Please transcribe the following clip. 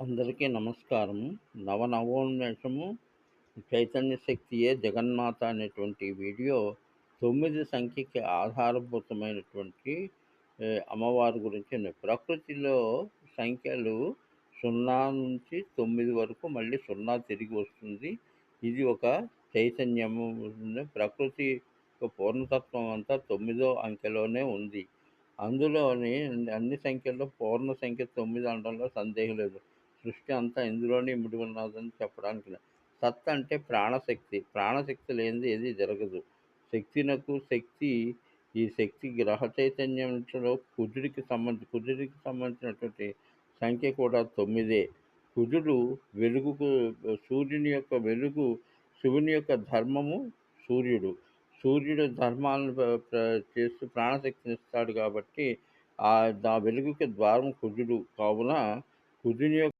అందరికీ నమస్కారం. నవనవోన్మేషము చైతన్య శక్తియే జగన్మాత అనేటువంటి వీడియో 9 సంఖ్యకి ఆధారభూతమైనటువంటి అమ్మవారి గురించి ఉన్నాయి. ప్రకృతిలో సంఖ్యలు 0 నుంచి 9 వరకు మళ్ళీ 0 తిరిగి వస్తుంది. ఇది ఒక చైతన్యము. ప్రకృతి యొక్క పూర్ణతత్వం అంతా 9వ అంకెలోనే ఉంది. అందులోని అన్ని సంఖ్యల్లో పూర్ణ సంఖ్య 9 అనడంలో సందేహం లేదు. సృష్టి అంతా ఇందులోనే ఇమిడి ఉన్నదని చెప్పడానికి లేదు. సత్ అంటే ప్రాణశక్తి. ప్రాణశక్తి లేనిది ఏది జరగదు. శక్తి ఈ శక్తి గ్రహ చైతన్యంలో కుజుడికి సంబంధించినటువంటి సంఖ్య కూడా 9. కుజుడు వెలుగుకు సూర్యుని యొక్క వెలుగు, శివుని యొక్క ధర్మము సూర్యుడు. సూర్యుడు ధర్మాలను చేస్తూ ప్రాణశక్తినిస్తాడు కాబట్టి ఆ వెలుగుకి ద్వారం కుజుడు. కావున కుజుని యొక్క